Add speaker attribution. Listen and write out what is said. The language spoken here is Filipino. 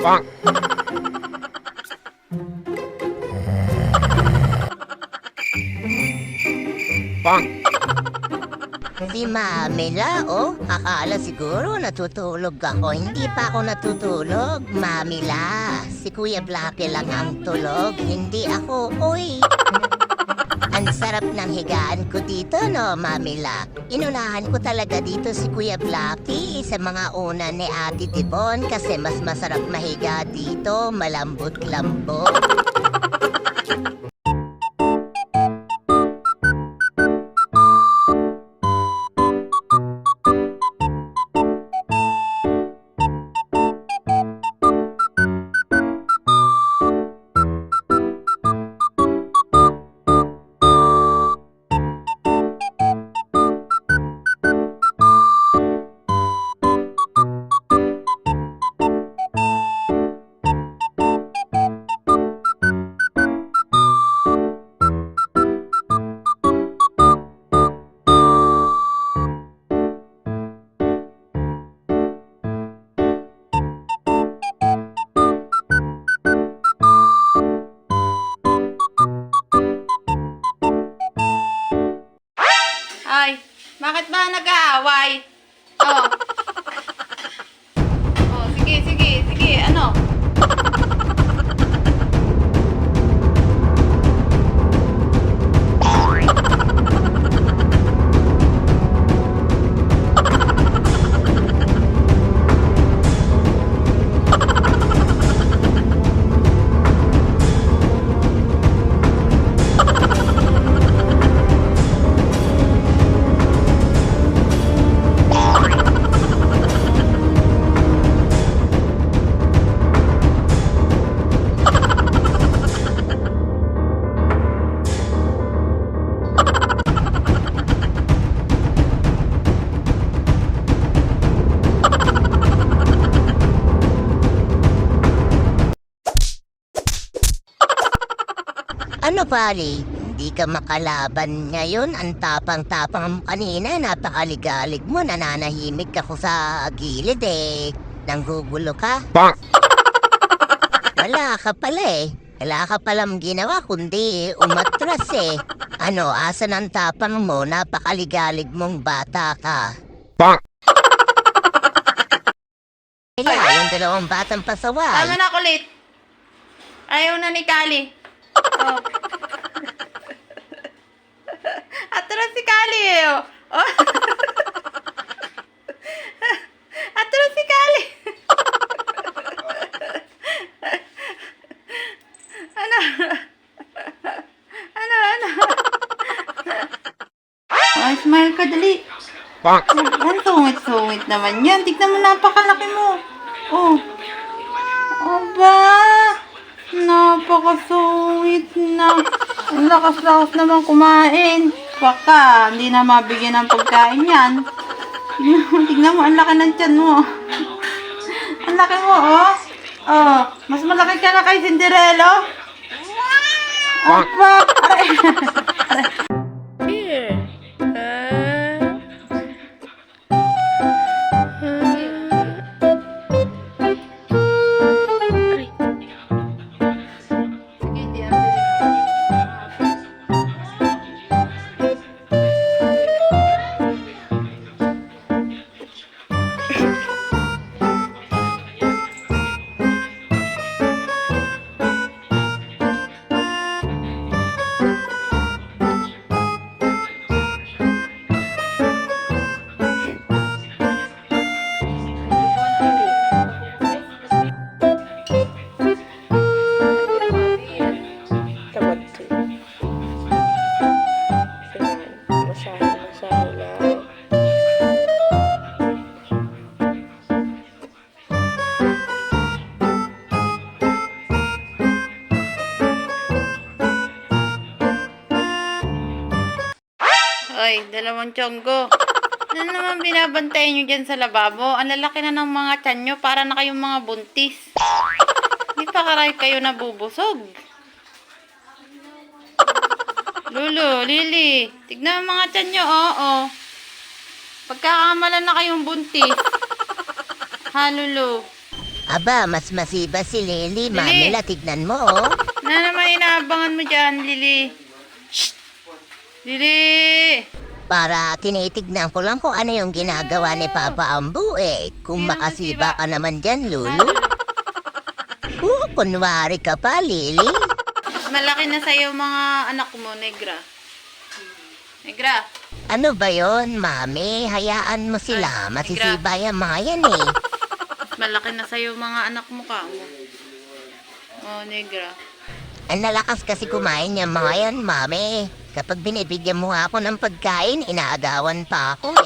Speaker 1: Si Mamila, oh, akala siguro natutulog ako. Hindi pa ako natutulog, Mamila. Si Kuya Blackie lang ang tulog, hindi ako, uy. Ang sarap ng higaan ko dito, no, Mamila. Inunahan ko talaga dito si Kuya Blackie sa mga una ni Ate Tibon kasi mas masarap mahiga dito, malambot-lambot.
Speaker 2: Ay, bakit ba nag-aaway? Oh. Oh, sige, ano?
Speaker 1: Ano pare, hindi ka makalaban ngayon? Ang tapang-tapang mo kanina, napakaligalig mo, nananahimik ako sa gilid eh. Nanggugulo ka? Wala ka pala eh. Wala ka palang ginawa kundi umatras eh. Ano, asan ang tapang mo? Napakaligalig mong bata ka. Kaya yung dalawang batang pasaway.
Speaker 2: Tama na, kulit. Ayaw na ni Kali. Oh. Atras si Kali eh. Oh. Oh. Atras si Kali. Ano? Ano? Ay, smile ka, dali. Ang sungit-sungit naman yan. Tignan mo, napakalaki mo. Oh. Aba. Napakasungit na. Ang lakas-lakas naman kumain. Baka, hindi na mabigyan ng pagkain yan. Tignan mo, ang laki ng tiyan mo. Ang laki mo, oh. Oh, mas malaki ka na kay Cinderella. Aba. Aray. Ay, dalawang tiyonggo. Ano naman binabantayan nyo dyan sa lababo? Ang lalaki na ng mga tiyan nyo, para na kayong mga buntis. Hindi pa karay kayo nabubusog. Lulu, Lily, tignan ang mga tiyan nyo, oo. Pagkakamalan na kayong buntis. Ha, Lulu?
Speaker 1: Aba, mas masiba si Lily. Mamila, tignan mo, oh.
Speaker 2: Na naman inaabangan mo dyan, Lily? Shh! Lily!
Speaker 1: Para tinitignan ko lang kung ano yung ginagawa ni Papa Ambu, eh. Kung makasiba ka naman dyan, Lulu. Kunwari ka pa, Lily.
Speaker 2: Malaki na sa'yo mga anak mo, Negra. Negra.
Speaker 1: Ano ba yon, Mami? Hayaan mo sila. Masisiba yung mga yan, eh.
Speaker 2: Malaki na sa'yo mga anak mo ka. Oh, Negra.
Speaker 1: Ang lalakas kasi kumain yung mga yan, Mami. Kapag binibigyan mo ako ng pagkain, inaagawan pa ako.